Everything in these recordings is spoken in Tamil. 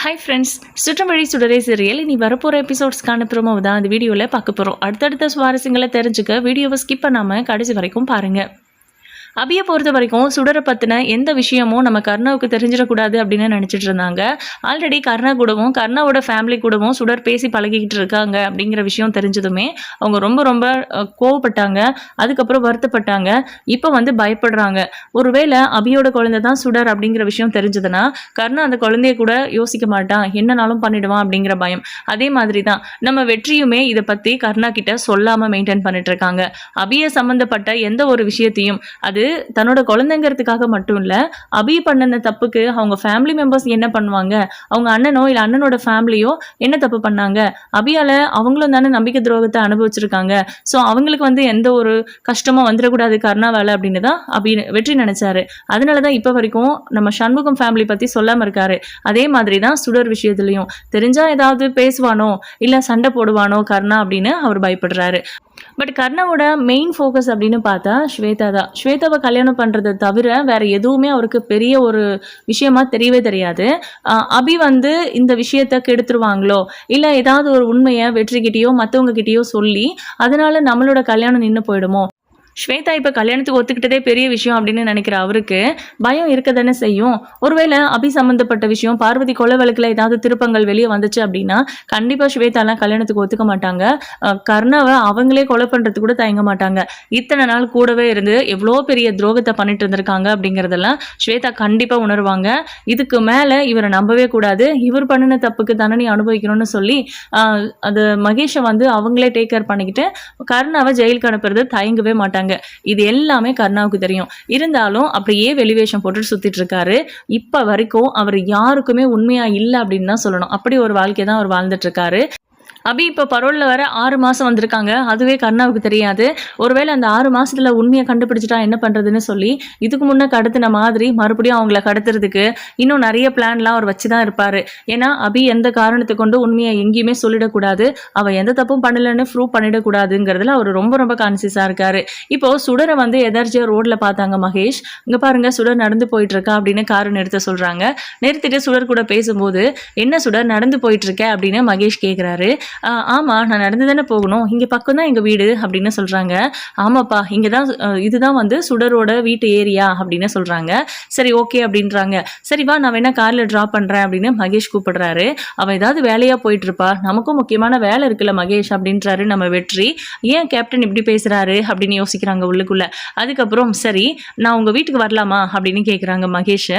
ஹாய் ஃப்ரெண்ட்ஸ், சுற்றமழி சுடரே சீரியல் இனி வரப்போகிற எபிசோட்ஸ்க்கான ப்ரோமோ தான் அந்த வீடியோவில் பார்க்க போகிறோம். அடுத்தடுத்த சுவாரஸ்யங்களை தெரிஞ்சுக்க வீடியோவை ஸ்கிப் பண்ணாமல் கடைசி வரைக்கும் பாருங்கள். அபியை பொறுத்த வரைக்கும் சுடரை பற்றின எந்த விஷயமும் நம்ம கர்ணாவுக்கு தெரிஞ்சிடக்கூடாது அப்படின்னு நினச்சிட்டு இருந்தாங்க. ஆல்ரெடி கர்ணா கூடவும் கர்ணாவோட ஃபேமிலி கூடவும் சுடர் பேசி பழகிக்கிட்டு இருக்காங்க அப்படிங்கிற விஷயம் தெரிஞ்சதுமே அவங்க ரொம்ப ரொம்ப கோவப்பட்டாங்க. அதுக்கப்புறம் வருத்தப்பட்டாங்க. இப்போ பயப்படுறாங்க. ஒருவேளை அபியோட குழந்தை தான் சுடர் அப்படிங்கிற விஷயம் தெரிஞ்சதுன்னா கர்ணா அந்த குழந்தைய கூட யோசிக்க மாட்டான், என்னனாலும் பண்ணிடுவான் அப்படிங்கிற பயம். அதே மாதிரி தான் நம்ம வெற்றியுமே இதை பற்றி கர்ணா கிட்ட சொல்லாமல் மெயின்டைன் பண்ணிட்டு இருக்காங்க. அபியை சம்மந்தப்பட்ட எந்த ஒரு விஷயத்தையும் அது தன்னோட குழந்தைங்கிறதுக்காக மட்டும் இல்ல, அபி பண்ணன தப்புக்கு அவங்க ஃபேமிலி மெம்பர்ஸ் என்ன பண்ணுவாங்க, அவங்க அண்ணனோ இல்ல அண்ணனோட ஃபேமிலியோ என்ன தப்பு பண்ணாங்க, அபியால அவங்களும் தானே நம்பிக்கை துரோகத்தை அனுபவிச்சிருக்காங்க. ஸோ அவங்களுக்கு எந்த ஒரு கஷ்டமும் வந்துடக்கூடாது கர்ணாவால அப்படின்னு தான் வெற்றி நினைச்சாரு. அதனாலதான் இப்ப வரைக்கும் நம்ம சண்முகம் ஃபேமிலி பத்தி சொல்லாம இருக்காரு. அதே மாதிரி தான் சுடர் விஷயத்துலயும் தெரிஞ்சா ஏதாவது பேசுவானோ இல்ல சண்டை போடுவானோ கர்ணா அப்படின்னு அவர் பயப்படுறாரு. பட் கர்ணாவோட மெயின் ஃபோக்கஸ் அப்படின்னு பார்த்தா ஸ்வேதா தான். ஸ்வேதாவை கல்யாணம் பண்ணுறதை தவிர வேற எதுவுமே அவருக்கு பெரிய ஒரு விஷயமா தெரியவே தெரியாது. அபி இந்த விஷயத்த கெடுத்துருவாங்களோ இல்லை ஏதாவது ஒரு உண்மையை வெற்றிக்கிட்டேயோ மற்றவங்க கிட்டேயோ சொல்லி அதனால நம்மளோட கல்யாணம் நின்று போயிடுமோ, ஸ்வேதா இப்போ கல்யாணத்துக்கு ஒத்துக்கிட்டதே பெரிய விஷயம் அப்படின்னு நினைக்கிற அவருக்கு பயம் இருக்க தானே செய்யும். ஒருவேளை அபி சம்மந்தப்பட்ட விஷயம் பார்வதி கொலை வழக்கில் ஏதாவது திருப்பங்கள் வெளியே வந்துச்சு அப்படின்னா கண்டிப்பாக ஸ்வேதாலாம் கல்யாணத்துக்கு ஒத்துக்க மாட்டாங்க. கர்ணாவை அவங்களே கொலை பண்ணுறது கூட தயங்க மாட்டாங்க. இத்தனை நாள் கூடவே இருந்து எவ்வளோ பெரிய துரோகத்தை பண்ணிட்டு இருந்திருக்காங்க அப்படிங்கிறதெல்லாம் ஸ்வேதா கண்டிப்பாக உணர்வாங்க. இதுக்கு மேலே இவரை நம்பவே கூடாது, இவர் பண்ணின தப்புக்கு தண்டனை அனுபவிக்கணும்னு சொல்லி அது மகேஷை அவங்களே டேக் கேர் பண்ணிக்கிட்டு கர்ணாவை ஜெயிலுக்கு அனுப்புறது தயங்கவே மாட்டாங்க. இது எல்லாமே கர்ணாவுக்கு தெரியும். இருந்தாலும் அப்படியே வெளிவேஷம் போட்டு சுத்திட்டு இருக்காரு. இப்ப வரைக்கும் அவர் யாருக்குமே உண்மையா இல்லை அப்படின்னு தான் சொல்லணும். அப்படி ஒரு வாழ்க்கை தான் அவர் வாழ்ந்துட்டு இருக்காரு. அபி இப்போ பரோலில் வர 6 மாதம் வந்திருக்காங்க. அதுவே கர்ணாவுக்கு தெரியாது. ஒருவேளை அந்த 6 மாதத்தில் உண்மையை கண்டுபிடிச்சிட்டா என்ன பண்ணுறதுன்னு சொல்லி இதுக்கு முன்னே கடத்தின மாதிரி மறுபடியும் அவங்கள கடத்துறதுக்கு இன்னும் நிறைய பிளான்லாம் அவர் வச்சு தான் இருப்பார். ஏன்னா அபி எந்த காரணத்தை கொண்டு உண்மையை எங்கேயுமே சொல்லிடக்கூடாது, அவள் எந்த தப்பும் பண்ணலன்னு ப்ரூவ் பண்ணிடக்கூடாதுங்கிறதுல அவர் ரொம்ப ரொம்ப கான்சியஸாக இருக்கார். இப்போது சுடரை எதர்ச்சியாக ரோட்டில் பார்த்தாங்க மகேஷ். இங்கே பாருங்கள் சுடர் நடந்து போயிட்டுருக்கா அப்படின்னு காரை நிறுத்த சொல்கிறாங்க. நிறுத்திட்டு சுடர் கூட பேசும்போது என்ன சுடர் நடந்து போயிட்டுருக்க அப்படின்னு மகேஷ் கேட்குறாரு. ஆமாம், நான் நடந்து தானே போகணும், இங்கே பக்கம் தான் எங்கள் வீடு அப்படின்னு சொல்கிறாங்க. ஆமாப்பா, இங்கே தான் இதுதான் சுடரோட வீட்டு ஏரியா அப்படின்னு சொல்கிறாங்க. சரி ஓகே அப்படின்றாங்க. சரி வா, நான் வேணா காரில் ட்ராப் பண்ணுறேன் அப்படின்னு மகேஷ் கூப்பிடுறாரு. அவன் ஏதாவது வேலையாக போயிட்டுருப்பா, நமக்கும் முக்கியமான வேலை இருக்குல்ல மகேஷ் அப்படின்றாரு நம்ம வெற்றி. ஏன் கேப்டன் இப்படி பேசுகிறாரு அப்படின்னு யோசிக்கிறாங்க உள்ளுக்குள்ளே. அதுக்கப்புறம் சரி நான் உங்கள் வீட்டுக்கு வரலாமா அப்படின்னு கேட்குறாங்க மகேஷ்.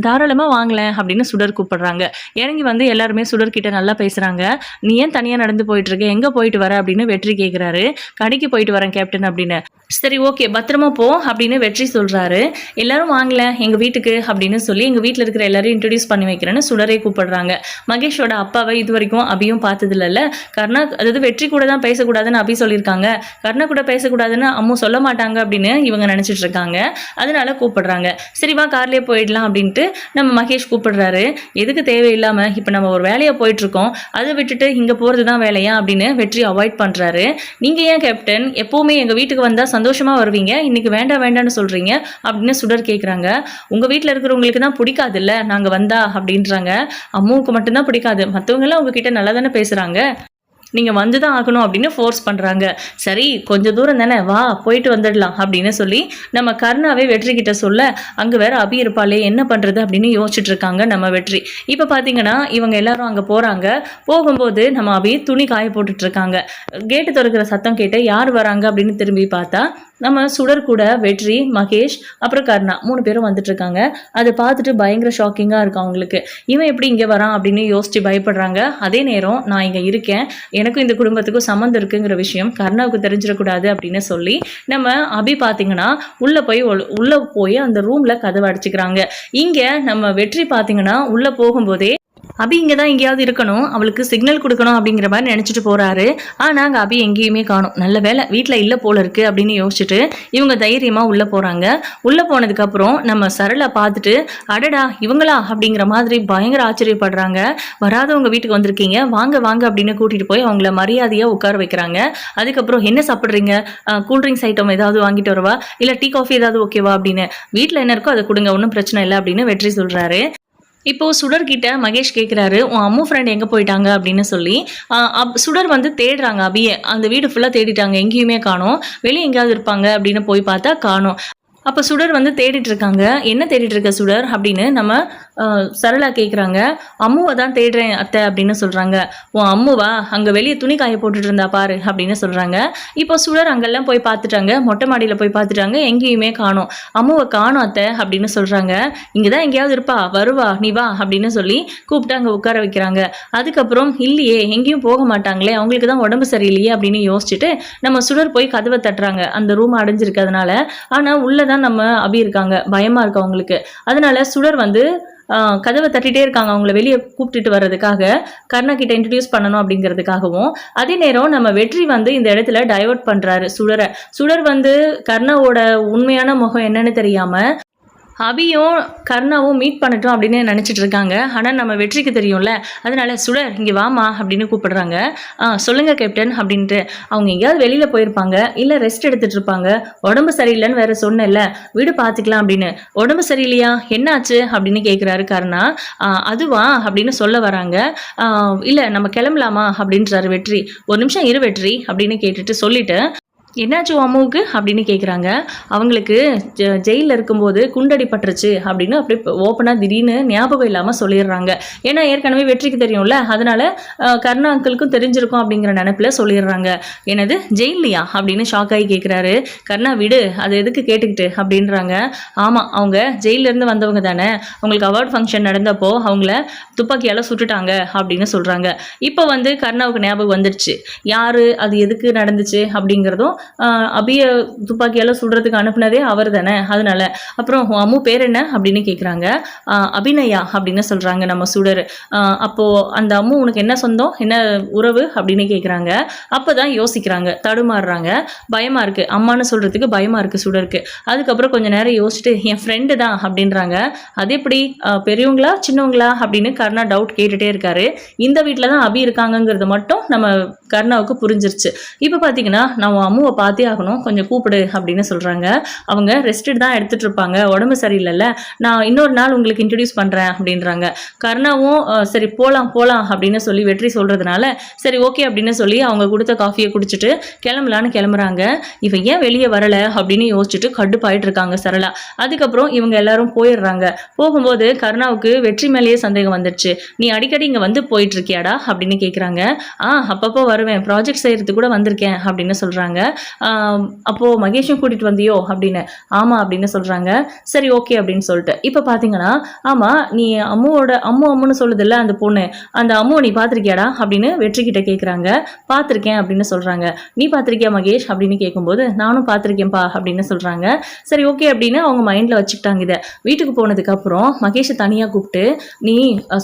தாராளமாக வாங்கலேன் அப்படின்னு சுடர் கூப்பிடுறாங்க. இறங்கி எல்லாருமே சுடர்கிட்ட நல்லா பேசுகிறாங்க. நீ ஏன் தனியாக நடந்து போயிட்டு இருக்க, எங்கே போயிட்டு வர அப்படின்னு வெற்றி கேட்குறாரு. கடைக்கு போயிட்டு வரேன் கேப்டன் அப்படின்னு. சரி ஓகே பத்திரமா போ அப்படின்னு வெற்றி சொல்கிறாரு. எல்லாரும் வாங்கல எங்கள் வீட்டுக்கு அப்படின்னு சொல்லி எங்கள் வீட்டில் இருக்கிற எல்லாரையும் இன்ட்ரடியூஸ் பண்ணி வைக்கிறேன்னு சுடரை கூப்பிடுறாங்க. மகேஷோட அப்பாவை இது வரைக்கும் அபியும் பார்த்தது இல்லைல்ல. கர்ணா அதாவது வெற்றி கூட தான் பேசக்கூடாதுன்னு அபி சொல்லியிருக்காங்க, கர்ணா கூட பேசக்கூடாதுன்னு அம்மு சொல்ல மாட்டாங்க அப்படின்னு இவங்க நினச்சிட்டு இருக்காங்க. அதனால கூப்பிடுறாங்க. சரிவா கார்லேயே போயிடலாம் அப்படின்ட்டு நம்ம மகேஷ் கூப்பிடுறாரு. எதுக்கு தேவையில்லாமல் இப்போ நம்ம ஒரு வேலையாக போயிட்டுருக்கோம், அதை விட்டுட்டு இங்கே போகிறது தான் வேலையா அப்படின்னு வெற்றி அவாய்ட் பண்ணுறாரு. நீங்கள் ஏன் கேப்டன் எப்போவுமே எங்கள் வீட்டுக்கு வந்தால் சந்தோஷமாக வருவீங்க, இன்னைக்கு வேண்டாம் வேண்டான்னு சொல்கிறீங்க அப்படின்னு சுடர் கேட்குறாங்க. உங்கள் வீட்டில் இருக்கிறவங்களுக்கு தான் பிடிக்காது இல்லை நாங்கள் வந்தா அப்படின்றாங்க. அம்மாவுக்கு மட்டும்தான் பிடிக்காது, மற்றவங்கெல்லாம் உங்ககிட்ட நல்லா தானே பேசுகிறாங்க, நீங்கள் வந்து தான் ஆகணும் அப்படின்னு ஃபோர்ஸ் பண்ணுறாங்க. சரி கொஞ்சம் தூரம் தானே வா போயிட்டு வந்துடலாம் அப்படின்னு சொல்லி நம்ம கர்ணாவே வெற்றி கிட்ட சொல்ல அங்கே வேற அபி இருப்பாளே என்ன பண்ணுறது அப்படின்னு யோசிச்சுட்டு இருக்காங்க நம்ம வெற்றி. இப்போ பார்த்தீங்கன்னா இவங்க எல்லாரும் அங்கே போகிறாங்க. போகும்போது நம்ம அபி துணி காய போட்டுட்டு இருக்காங்க. கேட்டு திறக்கிற சத்தம் கேட்டு யார் வராங்க அப்படின்னு திரும்பி பார்த்தா நம்ம சுடர் கூட வெற்றி, மகேஷ் அப்புறம் கர்ணா 3 பேரும் வந்துட்டு இருக்காங்க. அதை பார்த்துட்டு பயங்கர ஷாக்கிங்காக இருக்கும் அவங்களுக்கு. இவன் எப்படி இங்கே வரான் அப்படின்னு யோசிச்சு பயப்படுறாங்க. அதே நேரம் நான் இங்கே இருக்கேன், எனக்கும் இந்த குடும்பத்துக்கும் சம்மந்தம் இருக்குங்கிற விஷயம் கர்ணாவுக்கு தெரிஞ்சிடக்கூடாது அப்படின்னு சொல்லி நம்ம அபி பார்த்தீங்கன்னா உள்ளே போய் அந்த ரூமில் கதவை அடிச்சுக்கிறாங்க. இங்கே நம்ம வெற்றி பார்த்தீங்கன்னா உள்ளே போகும்போதே அபி இங்கே தான் எங்கேயாவது இருக்கணும், அவளுக்கு சிக்னல் கொடுக்கணும் அப்படிங்கிற மாதிரி நினச்சிட்டு போகிறாரு. ஆனால் அங்கே அபி எங்கேயுமே காணும். நல்ல வேலை வீட்டில் இல்லை போல இருக்கு அப்படின்னு யோசிச்சுட்டு இவங்க தைரியமாக உள்ளே போகிறாங்க. உள்ளே போனதுக்கப்புறம் நம்ம சரளை பார்த்துட்டு அடடா இவங்களா அப்படிங்கிற மாதிரி பயங்கர ஆச்சரியப்படுறாங்க. வராதவங்க வீட்டுக்கு வந்திருக்கீங்க, வாங்க வாங்க அப்படின்னு கூட்டிகிட்டு போய் அவங்கள மரியாதையாக உட்கார வைக்கிறாங்க. அதுக்கப்புறம் என்ன சாப்பிட்றீங்க, கூல்ட்ரிங்க்ஸ் ஐட்டம் ஏதாவது வாங்கிட்டு வரவா இல்லை டீ காஃபி ஏதாவது ஓகேவா அப்படின்னு, வீட்டில் என்ன இருக்கோ அதை கொடுங்க ஒன்றும் பிரச்சனை இல்லை அப்படின்னு வெற்றி சொல்கிறாரு. இப்போ சுடர்கிட்ட மகேஷ் கேட்குறாரு, உன் அம்மு ஃப்ரெண்ட் எங்கே போயிட்டாங்க அப்படின்னு சொல்லி. சுடர் வந்து தேடுறாங்க அபியை. அந்த வீடு ஃபுல்லாக தேடிட்டாங்க, எங்கேயுமே காணோம். வெளியே எங்கேயாவது இருப்பாங்க அப்படின்னு போய் பார்த்தா காணோம். அப்போ சுடர் வந்து தேடிட்டு இருக்காங்க. என்ன தேடிட்டு இருக்க சுடர் அப்படின்னு நம்ம சரளா கேட்குறாங்க. அம்முவை தான் தேடுறேன் அத்தை அப்படின்னு சொல்கிறாங்க. உன் அம்முவா? அங்கே வெளியே துணி காய போட்டுட்டு இருந்தா பாரு அப்படின்னு சொல்கிறாங்க. இப்போ சுடர் அங்கெல்லாம் போய் பார்த்துட்டாங்க, மொட்டை மாடியில் போய் பார்த்துட்டாங்க, எங்கேயுமே காணோம். அம்முவை காணோம் அத்தை அப்படின்னு சொல்கிறாங்க. இங்கே தான் எங்கேயாவது இருப்பா, வருவா, நீ வா அப்படின்னு சொல்லி கூப்பிட்டு அங்கே உட்கார வைக்கிறாங்க. அதுக்கப்புறம் இல்லையே, எங்கேயும் போக மாட்டாங்களே, அவங்களுக்கு தான் உடம்பு சரியில்லையே அப்படின்னு யோசிச்சுட்டு நம்ம சுடர் போய் கதவை தட்டுறாங்க. அந்த ரூம் அடைஞ்சிருக்கு அதனால. ஆனால் உள்ளதான் நம்ம அபி இருக்காங்க, பயமா இருக்கு அவங்களுக்கு. அதனால சுடர் வந்து கதவை தட்டிகிட்டே இருக்காங்க அவங்கள வெளியே கூப்பிட்டுட்டு வர்றதுக்காக, கர்ணா கிட்ட இன்ட்ரடியூஸ் பண்ணணும் அப்படிங்கிறதுக்காகவும். அதே நேரம் நம்ம வெற்றி வந்து இந்த இடத்துல டைவர்ட் பண்றாரு சுடரை. சுடர் வந்து கர்ணாவோட உண்மையான முகம் என்னன்னு தெரியாம அபியும் கர்ணாவும் மீட் பண்ணட்டும் அப்படின்னு நினச்சிட்டு இருக்காங்க. ஆனால் நம்ம வெற்றிக்கு தெரியும்ல, அதனால சுடர் இங்கே வாமா அப்படின்னு கூப்பிடுறாங்க. சொல்லுங்கள் கேப்டன் அப்படின்ட்டு. அவங்க எங்கேயாவது வெளியில் போயிருப்பாங்க, இல்லை ரெஸ்ட் எடுத்துகிட்டு இருப்பாங்க. உடம்பு சரியில்லைன்னு வேற சொன்னேன்ல, வீடு பார்த்துக்கலாம் அப்படின்னு. உடம்பு சரியில்லையா, என்னாச்சு அப்படின்னு கேட்குறாரு கர்ணா. அதுவா அப்படின்னு சொல்ல வராங்க. இல்லை நம்ம கிளம்பலாமா அப்படின்றாரு வெற்றி. ஒரு நிமிஷம் இரு வெற்றி அப்படின்னு கேட்டுட்டு சொல்லிட்டு, என்னாச்சு அம்மாவுக்கு அப்படின்னு கேட்குறாங்க. அவங்களுக்கு ஜெயிலில் இருக்கும்போது குண்டடி பட்டுருச்சு அப்படின்னு அப்படி ஓப்பனாக திடீர்னு ஞாபகம் இல்லாமல் சொல்லிடுறாங்க. ஏன்னா ஏற்கனவே வெற்றிக்கு தெரியும்ல, அதனால கர்ணா அங்கிளுக்கும் தெரிஞ்சிருக்கும் அப்படிங்கிற நினைப்பில் சொல்லிடுறாங்க. எனது ஜெயிலியா அப்படின்னு ஷாக் ஆகி கேட்குறாரு. கர்ணா விடு, அது எதுக்கு கேட்டுக்கிட்டு அப்படின்றாங்க. ஆமாம், அவங்க ஜெயிலேருந்து வந்தவங்க தானே, அவங்களுக்கு அவார்ட் ஃபங்க்ஷன் நடந்தப்போ அவங்கள துப்பாக்கியால் சுட்டுட்டாங்க அப்படின்னு சொல்கிறாங்க. இப்போ வந்து கர்ணாவுக்கு ஞாபகம் வந்துடுச்சு, யார் அது எதுக்கு நடந்துச்சு அப்படிங்கிறதும். அபிய துப்பாக்கியால சுடுறதுக்கு அனுப்புனதே அவர் தானே, அதனால. அப்புறம் அம்மு பேர் என்ன அப்படின்னு கேட்குறாங்க. அபிநயா அப்படின்னு சொல்றாங்க நம்ம சுடர். அப்போ அந்த அம்மு உனக்கு என்ன சொந்தம், என்ன உறவு அப்படின்னு கேட்குறாங்க. அப்போதான் யோசிக்கிறாங்க, தடுமாறுறாங்க, பயமா இருக்கு, அம்மானு சொல்றதுக்கு பயமா இருக்கு சுடருக்கு. அதுக்கப்புறம் கொஞ்ச நேரம் யோசிச்சுட்டு என் ஃப்ரெண்டு தான் அப்படின்றாங்க. அது எப்படி, பெரியவங்களா சின்னவங்களா அப்படின்னு கர்ணா டவுட் கேட்டுட்டே இருக்காரு. இந்த வீட்டில் தான் அபி இருக்காங்கங்கிறது மட்டும் நம்ம கர்ணாவுக்கு புரிஞ்சிருச்சு. இப்போ பார்த்தீங்கன்னா நான் அம்முவை பார்த்தே ஆகணும், கொஞ்சம் கூப்பிடு அப்படின்னு சொல்கிறாங்க. அவங்க ரெஸ்டட் தான் எடுத்துகிட்டு இருப்பாங்க, உடம்பு சரியில்லைல்ல, நான் இன்னொரு நாள் உங்களுக்கு இன்ட்ரடியூஸ் பண்ணுறேன் அப்படின்றாங்க. கர்ணாவும் சரி போகலாம் போகலாம் அப்படின்னு சொல்லி வெற்றி சொல்கிறதுனால சரி ஓகே அப்படின்னு சொல்லி அவங்க கொடுத்த காஃபியை குடிச்சிட்டு கிளம்பலான்னு கிளம்புறாங்க. இவன் ஏன் வெளியே வரலை அப்படின்னு யோசிச்சுட்டு கடுப்பாயிட்டு இருக்காங்க சரளா. அதுக்கப்புறம் இவங்க எல்லாரும் போயிடுறாங்க. போகும்போது கர்ணாவுக்கு வெற்றி மேலேயே சந்தேகம் வந்துடுச்சு. நீ அடிக்கடி இங்கே வந்து போயிட்டு இருக்கியாடா அப்படின்னு கேட்குறாங்க. அப்பப்போ வருவேன், ப்ராஜெக்ட் செய்கிறதுக்கு கூட வந்திருக்கேன் அப்படின்னு சொல்கிறாங்க. அப்போது மகேஷும் கூட்டிகிட்டு வந்தியோ அப்படின்னு. ஆமாம் அப்படின்னு சொல்கிறாங்க. சரி ஓகே அப்படின்னு சொல்லிட்டு இப்போ பார்த்தீங்கன்னா, ஆமாம் நீ அம்முன்னு சொல்லுதில்ல அந்த பொண்ணு, அந்த அம்முவை நீ பார்த்துருக்கியாடா அப்படின்னு வெற்றிக்கிட்ட கேட்குறாங்க. பார்த்துருக்கேன் அப்படின்னு சொல்கிறாங்க. நீ பார்த்துருக்கியா மகேஷ் அப்படின்னு கேட்கும்போது நானும் பார்த்துருக்கேன்ப்பா அப்படின்னு சொல்கிறாங்க. சரி ஓகே அப்படின்னு அவங்க மைண்டில் வச்சுக்கிட்டாங்க. இதை வீட்டுக்கு போனதுக்கப்புறம் மகேஷை தனியாக கூப்பிட்டு, நீ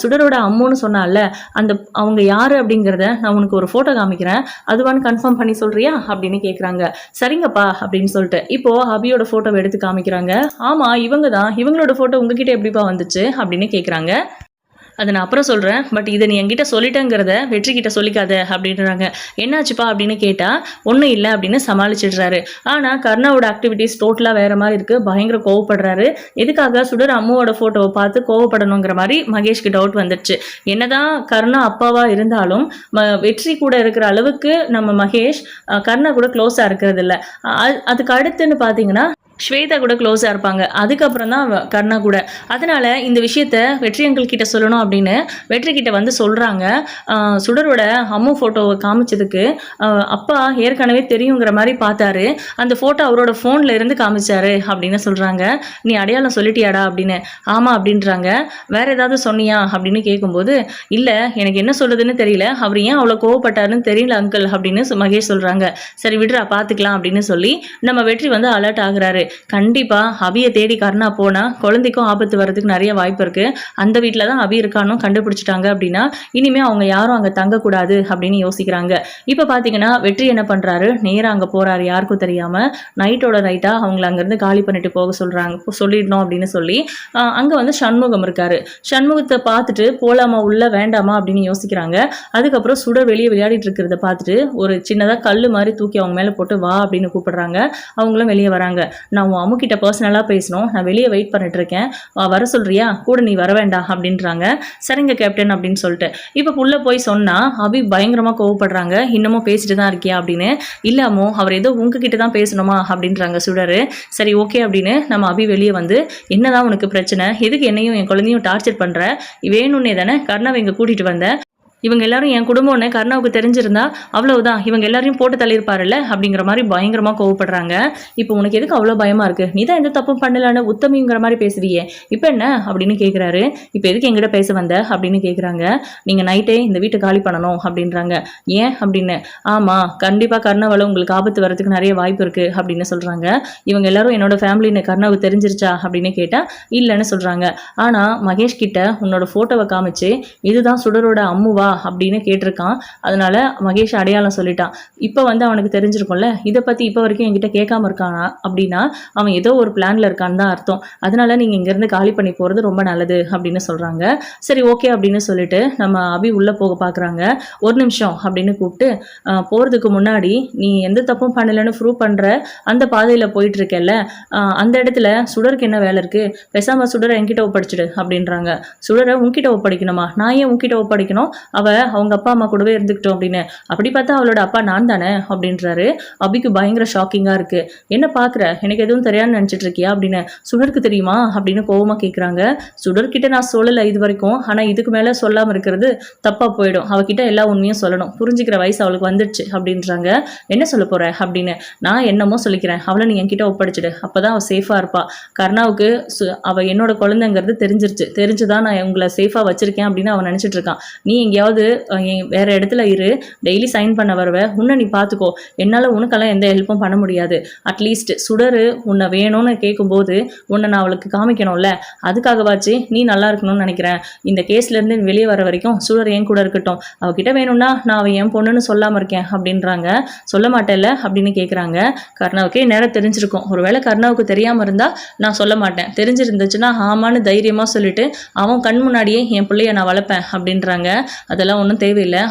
சுடரோட அம்முன்னு சொன்னால அந்த அவங்க யார் அப்படிங்கிறத நான் உனக்கு ஒரு ஃபோட்டோ காமிக்கிறேன், அதுவான்னு கன்ஃபார்ம் பண்ணி சொல்கிறியா அப்படின்னு கேட்குறாங்க. சரிங்கப்பா அப்படின்னு சொல்லிட்டு இப்போ அபியோட ஃபோட்டோவை எடுத்து காமிக்கிறாங்க. ஆமாம் இவங்க தான், இவங்களோட ஃபோட்டோ உங்ககிட்ட எப்படிப்பா வந்துச்சு அப்படின்னு கேட்குறாங்க. அதை நான் அப்புறம் சொல்கிறேன், பட் இதை நீ என்கிட்ட சொல்லிட்டேங்கிறத வெற்றிக்கிட்ட சொல்லிக்காத அப்படின்றாங்க. என்னாச்சுப்பா அப்படின்னு கேட்டால் ஒன்றும் இல்லை அப்படின்னு சமாளிச்சிடுறாரு. ஆனால் கர்ணாவோட ஆக்டிவிட்டிஸ் டோட்டலாக வேறு மாதிரி இருக்குது. பயங்கர கோவப்படுறாரு. எதுக்காக சுடர் அம்முவோட ஃபோட்டோவை பார்த்து கோவப்படணுங்கிற மாதிரி மகேஷ்க்கு டவுட் வந்துடுச்சு. என்னதான் கர்ணா அப்பாவாக இருந்தாலும் வெற்றி கூட இருக்கிற அளவுக்கு நம்ம மகேஷ் கர்ணா கூட க்ளோஸாக இருக்கிறது இல்லை. அதுக்கு அடுத்துன்னு பார்த்தீங்கன்னா ஸ்வேதா கூட க்ளோஸாக இருப்பாங்க, அதுக்கப்புறம் தான் கர்ணா கூட. அதனால் இந்த விஷயத்த வெற்றி அங்கிள் கிட்ட சொல்லணும் அப்படின்னு வெற்றி கிட்ட வந்து சொல்கிறாங்க. சுடரோட அம்மு ஃபோட்டோவை காமிச்சதுக்கு அப்பா ஏற்கனவே தெரியுங்கிற மாதிரி பார்த்தாரு, அந்த ஃபோட்டோ அவரோட ஃபோனில் இருந்து காமிச்சாரு அப்படின்னு சொல்கிறாங்க. நீ அடையாளம் சொல்லிட்டியாடா அப்படின்னு. ஆமாம் அப்படின்றாங்க. வேறு ஏதாவது சொன்னியா அப்படின்னு கேட்கும்போது இல்லை எனக்கு என்ன சொல்லுதுன்னு தெரியல, அவர் ஏன் அவ்வளோ கோவப்பட்டாருன்னு தெரியல அங்கிள் அப்படின்னு மகேஷ் சொல்கிறாங்க. சரி விடுறா பார்த்துக்கலாம் அப்படின்னு சொல்லி நம்ம வெற்றி வந்து அலர்ட் ஆகுறாரு. கண்டிப்பாக அபியை தேடி கர்ணா போனால் குழந்தைக்கும் ஆபத்து வர்றதுக்கு நிறைய வாய்ப்பு இருக்குது. அந்த வீட்டில் தான் அபி இருக்கானோ கண்டுபிடிச்சிட்டாங்க அப்படின்னா இனிமேல் அவங்க யாரும் அங்கே தங்கக்கூடாது அப்படின்னு யோசிக்கிறாங்க. இப்போ பார்த்தீங்கன்னா வெற்றி என்ன பண்ணுறாரு, நேராக அங்கே போகிறாரு, யாருக்கும் தெரியாமல் நைட்டோட நைட்டாக அவங்கள அங்கேருந்து காலி பண்ணிட்டு போக சொல்லிடணும் அப்படின்னு சொல்லி அங்கே வந்து சண்முகம் இருக்காரு. சண்முகத்தை பார்த்துட்டு போகலாமா உள்ள வேண்டாமா அப்படின்னு யோசிக்கிறாங்க. அதுக்கப்புறம் சுடர் வெளியே விளையாடிட்டு இருக்கிறத பார்த்துட்டு ஒரு சின்னதாக கல் மாதிரி தூக்கி அவங்க மேலே போட்டு வா அப்படின்னு கூப்பிடுறாங்க. அவங்களும் வெளியே வராங்க. நான் உன் அம்முக்கிட்ட பர்சனலாக பேசணும், நான் வெளியே வெயிட் பண்ணிட்டு இருக்கேன், வர சொல்றியா, கூட நீ வர வேண்டாம் அப்படின்றாங்க. சரிங்க கேப்டன் அப்படின்னு சொல்லிட்டு இப்போ உள்ளே போய் சொன்னால் அபி பயங்கரமாக கோவப்படுறாங்க. இன்னமும் பேசிட்டு தான் இருக்கியா அப்படின்னு. இல்லாமோ அவர் ஏதோ உங்ககிட்ட தான் பேசணுமா அப்படின்றாங்க சுடர். சரி ஓகே அப்படின்னு நம்ம அபி வெளியே வந்து, என்னதான் உனக்கு பிரச்சனை, எதுக்கு என்னையும் என் குழந்தையும் டார்ச்சர் பண்ணுற, வேணும்னே தானே கர்ணாவை இங்கே கூட்டிகிட்டு வந்தேன், இவங்க எல்லாரும் என் குடும்பம்னு கர்ணாவுக்கு தெரிஞ்சிருந்தா அவ்வளவுதான், இவங்க எல்லாரையும் போட்டு தள்ளியிருப்பாருல்ல அப்படிங்கிற மாதிரி பயங்கரமாக கோவப்படுறாங்க. இப்போ உனக்கு எதுக்கு அவ்வளோ பயமாக இருக்குது, நீ தான் எந்த தப்பும் பண்ணலான்னு உத்தமிங்கிற மாதிரி பேசுவியே, இப்போ என்ன அப்படின்னு கேட்குறாரு. இப்போ எதுக்கு எங்கிட்ட பேச வந்த அப்படின்னு கேட்குறாங்க. நீங்கள் நைட்டே இந்த வீட்டை காலி பண்ணணும் அப்படின்றாங்க. ஏன் அப்படின்னு. ஆமாம், கண்டிப்பாக கர்ணாவால் உங்களுக்கு ஆபத்து வரதுக்கு நிறைய வாய்ப்பு இருக்குது அப்படின்னு சொல்கிறாங்க. இவங்க எல்லாரும் என்னோட ஃபேமிலின்னு கர்ணாவுக்கு தெரிஞ்சிருச்சா அப்படின்னு கேட்டால் இல்லைன்னு சொல்கிறாங்க. ஆனால் மகேஷ் கிட்ட உன்னோட ஃபோட்டோவை காமிச்சு இதுதான் சுடரோட அம்முவா அப்படின்னு கேட்டிருக்கான். அதனால மகேஷ் அடையாளம் சொல்லிட்டான். இப்போ வந்து அவனுக்கு தெரிஞ்சிருக்கும்ல, இதை பற்றி இப்போ வரைக்கும் என்கிட்ட கேட்காம இருக்கானா அப்படின்னா அவன் ஏதோ ஒரு பிளான்ல இருக்கான்னு தான் அர்த்தம். அதனால நீங்கள் இங்கேருந்து காலி பண்ணி போகிறது ரொம்ப நல்லது அப்படின்னு சொல்கிறாங்க. சரி ஓகே அப்படின்னு சொல்லிட்டு நம்ம அபி உள்ளே போக பார்க்குறாங்க. ஒரு நிமிஷம் அப்படின்னு கூப்பிட்டு, போகிறதுக்கு முன்னாடி நீ எந்த தப்பும் பண்ணலைன்னு ப்ரூவ் பண்ணுற அந்த பாதையில் போயிட்டு இருக்கேல்ல, அந்த இடத்துல சுடருக்கு என்ன வேலை இருக்குது, பேசாம சுடரை என்கிட்ட ஒப்படைச்சிடு அப்படின்றாங்க. சுடரை உன்கிட்ட ஒப்படைக்கணுமா, நான் ஏன் உன்கிட்ட ஒப்படைக்கணும், அவங்க அப்பா அம்மா கூடவே இருந்துக்கிட்டோம் அப்படின்னு. அப்படி பார்த்தா அவளோட அப்பா நான் தானே அப்படின்றாரு. அபிக்கு பயங்கர ஷாக்கிங்காக இருக்கு. என்ன பார்க்குற, எனக்கு எதுவும் தெரியாதுன்னு நினச்சிட்டு இருக்கியா அப்படின்னு. சுடருக்கு தெரியுமா அப்படின்னு கோவமாக கேட்குறாங்க. சுடர்கிட்ட நான் சொல்லலை இது வரைக்கும், ஆனால் இதுக்கு மேலே சொல்லாமல் இருக்கிறது தப்பாக போயிடும், அவகிட்ட எல்லா உண்மையும் சொல்லணும், புரிஞ்சுக்கிற வயசு அவளுக்கு வந்துடுச்சு அப்படின்றாங்க. என்ன சொல்ல போற அப்படின்னு. நான் என்னமோ சொல்லிக்கிறேன், அவளை நீ என்கிட்ட ஒப்படைச்சிடு, அப்போதான் அவள் சேஃபாக இருப்பா. கர்ணாவுக்கு அவள் என்னோட குழந்தைங்கிறது தெரிஞ்சிருச்சு, தெரிஞ்சுதான் நான் உங்களை சேஃபாக வச்சிருக்கேன் அப்படின்னு அவன் நினச்சிட்டு இருக்கான். நீ எங்கேயாவது வேற இடத்துல இரு, டெய்லி சைன் பண்ண வருவ, உன்னை நீ பார்த்துக்கோ, என்னால் உனக்கெல்லாம் எந்த ஹெல்ப்பும் பண்ண முடியாது. அட்லீஸ்ட் சுடரு உன்னை வேணும்னு கேட்கும்போது உன்னை நான் அவளுக்கு காமிக்கணும்ல, அதுக்காகவாச்சு நீ நல்லா இருக்கணும்னு நினைக்கிறேன். இந்த கேஸ்லேருந்து வெளியே வர வரைக்கும் சுடர் என் கூட இருக்கட்டும், அவகிட்ட வேணும்னா நான் அவன் என் பொண்ணுன்னு சொல்லாமல் இருக்கேன் அப்படின்றாங்க. சொல்ல மாட்டேன்ல அப்படின்னு கேட்குறாங்க. கர்ணாவுக்கே நேரம் தெரிஞ்சிருக்கும், ஒருவேளை கர்ணாவுக்கு தெரியாமல் இருந்தால் நான் சொல்ல மாட்டேன், தெரிஞ்சிருந்துச்சுன்னா ஆமான்னு தைரியமாக சொல்லிட்டு அவன் கண் முன்னாடியே என் பிள்ளைய நான் வளர்ப்பேன் அப்படின்றாங்க. அதெல்லாம் ஒன்றும் தேவையில்லை,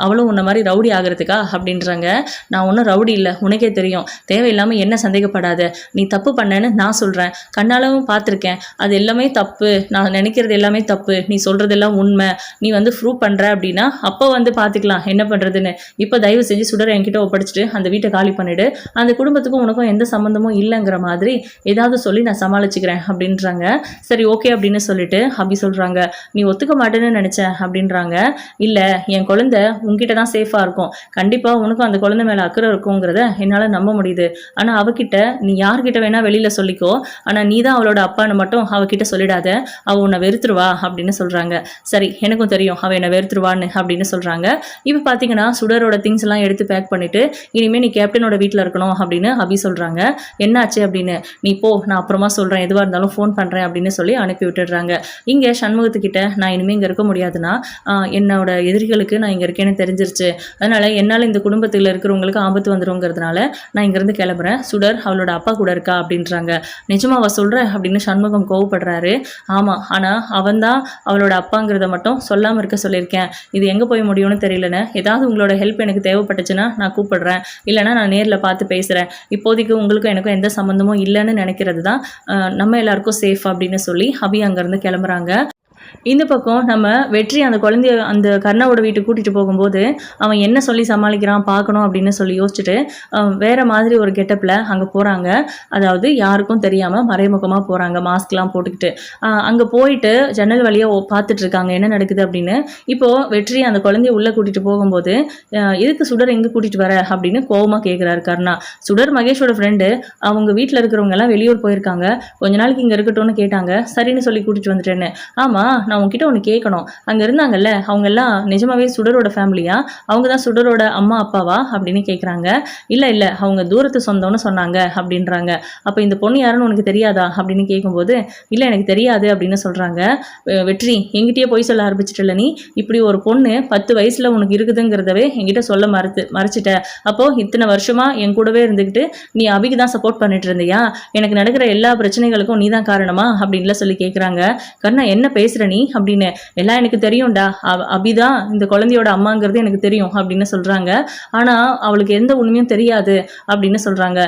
அவளும் உன்ன மாதிரி ரவுடி ஆகிறதுக்கா அப்படின்றாங்க. நான் ஒன்றும் ரவுடி இல்லை, உனக்கே தெரியும், தேவையில்லாமல் என்ன சந்தேகப்படாத, நீ தப்பு பண்ணேன்னு நான் சொல்கிறேன், கண்ணாலும் பார்த்துருக்கேன், அது எல்லாமே தப்பு, நான் நினைக்கிறது எல்லாமே தப்பு, நீ சொல்கிறதெல்லாம் உண்மை, நீ வந்து ப்ரூவ் பண்ணுற அப்படின்னா அப்போ வந்து பார்த்துக்கலாம் என்ன பண்ணுறதுன்னு. இப்போ தயவு செஞ்சு சுடரை என்கிட்ட ஒப்படைச்சிட்டு அந்த வீட்டை காலி பண்ணிவிடு, அந்த குடும்பத்துக்கும் உனக்கும் எந்த சம்மந்தமும் இல்லைங்கிற மாதிரி ஏதாவது சொல்லி நான் சமாளிச்சுக்கிறேன் அப்படின்றாங்க. சரி ஓகே அப்படின்னு சொல்லிட்டு அபி சொல்கிறாங்க. நீ ஒத்துக்க மாட்டேன்னு நினச்சேன் அப்படின்றாங்க. இல்லை, என் குழந்தை உங்ககிட்ட தான் சேஃபாக இருக்கும், கண்டிப்பாக உனக்கும் அந்த குழந்தை மேலே அக்கறை இருக்குங்கிறத என்னால் நம்ப முடியுது. ஆனால் அவகிட்ட நீ யார்கிட்ட வேணால் வெளியில் சொல்லிக்கோ, ஆனால் நீ தான் அவளோட அப்பான்னு மட்டும் அவகிட்ட சொல்லிடாத, அவள் உன்னை வெறுத்துருவா அப்படின்னு சொல்கிறாங்க. சரி எனக்கும் தெரியும் அவள் என்னை வெறுத்துருவான்னு அப்படின்னு சொல்கிறாங்க. இப்போ பார்த்தீங்கன்னா சுடரோட திங்ஸ் எல்லாம் எடுத்து பேக் பண்ணிவிட்டு இனிமேல் நீ கேப்டனோட வீட்டில் இருக்கணும் அப்படின்னு அபி சொல்கிறாங்க. என்னாச்சு அப்படின்னு. நீ போ, நான் அப்புறமா சொல்கிறேன், எதுவாக இருந்தாலும் ஃபோன் பண்ணுறேன் அப்படின்னு சொல்லி அனுப்பி விட்டுடுறாங்க. இங்கே சண்முகத்துக்கிட்ட நான் இனிமேல் இங்கே இருக்க முடியாதுன்னா என்னோட எதிரிகளுக்கு நான் இங்கே இருக்கேன்னு தெரிஞ்சிருச்சு, அதனால் என்னால் இந்த குடும்பத்தில் இருக்கிறவங்களுக்கு ஆபத்து வந்துருங்கிறதுனால நான் இங்கேருந்து கிளம்புறேன், சுடர் அவளோட அப்பா கூட இருக்கா அப்படின்றாங்க. நிஜமா அவள் சொல்கிற அப்படின்னு சண்முகம் கோவப்படுறாரு. ஆமாம், ஆனால் அவன் தான் அவளோட அப்பாங்கிறத மட்டும் சொல்லாமல் இருக்க சொல்லியிருக்கேன், இது எங்கே போய் முடியும்னு தெரியலன்னு, ஏதாவது உங்களோட ஹெல்ப் எனக்கு தேவைப்பட்டுச்சுன்னா நான் கூப்பிடுறேன், இல்லைனா நான் நேரில் பார்த்து பேசுகிறேன், இப்போதைக்கு உங்களுக்கும் எனக்கும் எந்த சம்மந்தமும் இல்லைன்னு நினைக்கிறது தான் நம்ம எல்லாருக்கும் சேஃப் அப்படின்னு சொல்லி அபி அங்கேருந்து கிளம்புறாங்க. இந்த பக்கம் நம்ம வெற்றி அந்த குழந்தைய அந்த கர்ணாவோட வீட்டுக்கு கூட்டிகிட்டு போகும்போது அவன் என்ன சொல்லி சமாளிக்கிறான் பார்க்கணும் அப்படின்னு சொல்லி யோசிச்சுட்டு வேறு மாதிரி ஒரு கெட்டப்பில் அங்கே போகிறாங்க. அதாவது யாருக்கும் தெரியாமல் மறைமுகமாக போகிறாங்க, மாஸ்க்லாம் போட்டுக்கிட்டு. அங்கே போயிட்டு ஜன்னல் வழியாக பார்த்துட்ருக்காங்க என்ன நடக்குது அப்படின்னு. இப்போது வெற்றி அந்த குழந்தைய உள்ளே கூட்டிகிட்டு போகும்போது எதுக்கு சுடர் எங்கே கூட்டிகிட்டு வர அப்படின்னு கோவமாக கேட்குறாரு கர்ணா. சுடர் மகேஷோட ஃப்ரெண்டு, அவங்க வீட்டில் இருக்கிறவங்க எல்லாம் வெளியூர் போயிருக்காங்க, கொஞ்ச நாளைக்கு இங்கே இருக்கட்டும்னு கேட்டாங்க, சரின்னு சொல்லி கூட்டிகிட்டு வந்துட்டேன்னு. ஆமாம், நான் உங்ககிட்ட ஒன்று கேட்கணும், அங்கே இருந்தாங்கல்ல அவங்க எல்லாம் நிஜமாவே சுடரோட ஃபேமிலியா, அவங்க தான் சுடரோட அம்மா அப்பாவா அப்படின்னு கேட்குறாங்க. இல்லை அவங்க தூரத்து சொந்தம்னு சொன்னாங்க அப்படின்றாங்க. அப்போ இந்த பொண்ணு யாருன்னு உனக்கு தெரியாதா அப்படின்னு கேட்கும்போது இல்லை எனக்கு தெரியாது அப்படின்னு சொல்கிறாங்க. வெற்றி எங்கிட்டயே போய் சொல்ல ஆரம்பிச்சிட்டல, நீ இப்படி ஒரு பொண்ணு 10 வயசில் உனக்கு இருக்குதுங்கிறதவே என்கிட்ட சொல்ல மறைச்சிட்ட, அப்போது இத்தனை வருஷமாக என் கூடவே இருந்துக்கிட்டு நீ அபிக்கு தான் சப்போர்ட் பண்ணிட்டு இருந்தியா, எனக்கு நடக்கிற எல்லா பிரச்சனைகளுக்கும் நீ தான் காரணமா அப்படின்லாம் சொல்லி கேட்குறாங்க. கர்ணா என்ன பேசுகிற நீ அப்படின்னு. எல்லாம் எனக்கு தெரியும்டா, அபிதான் இந்த குழந்தையோட அம்மாங்கிறது எனக்கு தெரியும் அப்படின்னு சொல்கிறாங்க. ஆனால் அவளுக்கு எந்த உண்மையும் தெரியாது அப்படின்னு சொல்கிறாங்க.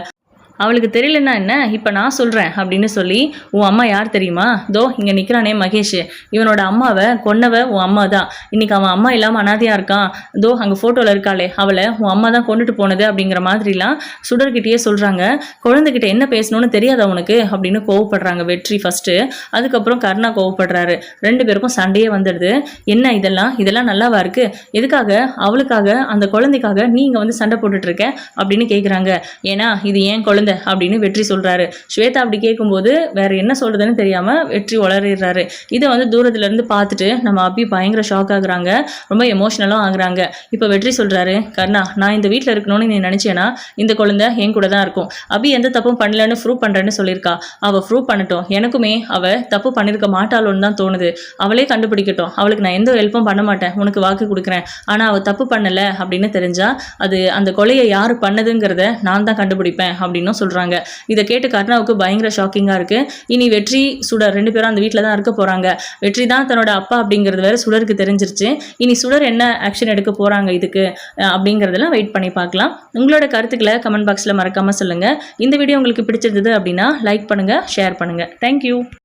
அவளுக்கு தெரியலன்னா என்ன, இப்போ நான் சொல்கிறேன் அப்படின்னு சொல்லி, உன் அம்மா யார் தெரியுமா, தோ இங்கே நிற்கிறானே மகேஷ், இவனோட அம்மாவை கொன்னவ உன் அம்மா தான். இன்னைக்கு அவன் அம்மா இல்லாமல் அனாதையாக இருக்கான். தோ அங்கே ஃபோட்டோவில் இருக்காளே அவளை உன் அம்மா தான் கொண்டுட்டு போனது அப்படிங்கிற மாதிரிலாம் சுடர்கிட்டயே சொல்கிறாங்க. குழந்தைகிட்ட என்ன பேசணும்னு தெரியாத உனக்கு அப்படின்னு கோவப்படுறாங்க வெற்றி ஃபஸ்ட்டு. அதுக்கப்புறம் கருணா கோவப்படுறாரு. 2 பேருக்கும் சண்டையே வந்துடுது. என்ன இதெல்லாம் நல்லாவா இருக்குது, எதுக்காக அவளுக்காக அந்த குழந்தைக்காக நீ இங்கே வந்து சண்டை போட்டுட்ருக்க அப்படின்னு கேட்குறாங்க. ஏன்னா இது ஏன் குழந்தை அப்படின்னு வெற்றி சொல்கிறாரு. ஸ்வேதா அப்படி கேட்கும்போது வேற என்ன சொல்கிறதுன்னு தெரியாமல் வெற்றி உளறிடுறாரு. இதை வந்து தூரத்துலேருந்து பார்த்துட்டு நம்ம அபி பயங்கர ஷாக் ஆகுறாங்க, ரொம்ப எமோஷ்னலாக ஆகுறாங்க. இப்போ வெற்றி சொல்கிறாரு, கருணா நான் இந்த வீட்டில் இருக்கணும்னு நீ நினச்சேன்னா இந்த குழந்தை என் கூட தான் இருக்கும். அபி எந்த தப்பும் பண்ணலன்னு ப்ரூவ் பண்ணுறேன்னு சொல்லியிருக்கா. அவள் ப்ரூவ் பண்ணட்டும், எனக்குமே அவள் தப்பு பண்ணியிருக்க மாட்டாளோன்னு தான் தோணுது. அவளே கண்டுபிடிக்கட்டும், அவளுக்கு நான் எந்த ஹெல்ப்பும் பண்ண மாட்டேன், உனக்கு வாக்கு கொடுக்குறேன். ஆனால் அவள் தப்பு பண்ணலை அப்படின்னு தெரிஞ்சா அது அந்த கொலையை யார் பண்ணதுங்கிறத நான் தான் கண்டுபிடிப்பேன் அப்படின்னும் சொல்கிறாங்க. இதை கேட்டு கருணாவுக்கு பயங்கர ஷாக்கிங்காக இருக்குது. இனி வெற்றி சுடர் 2 பேரும் அந்த வீட்டில் தான் இருக்க போகிறாங்க. வெற்றி தான் தன்னோட அப்பா அப்படிங்கிறது வேற சுடருக்கு தெரிஞ்சிருச்சு. இனி சுடர் என்ன ஆக்ஷன் எடுக்க போகிறாங்க இதுக்கு அப்படிங்கிறதெல்லாம் வெயிட் பண்ணி பார்க்கலாம். உங்களோட கருத்துக்களை கமெண்ட் பாக்ஸில் மறக்காமல் சொல்லுங்கள். இந்த வீடியோ உங்களுக்கு பிடிச்சிருந்தது அப்படின்னா லைக் பண்ணுங்கள், ஷேர் பண்ணுங்கள். தேங்க்யூ.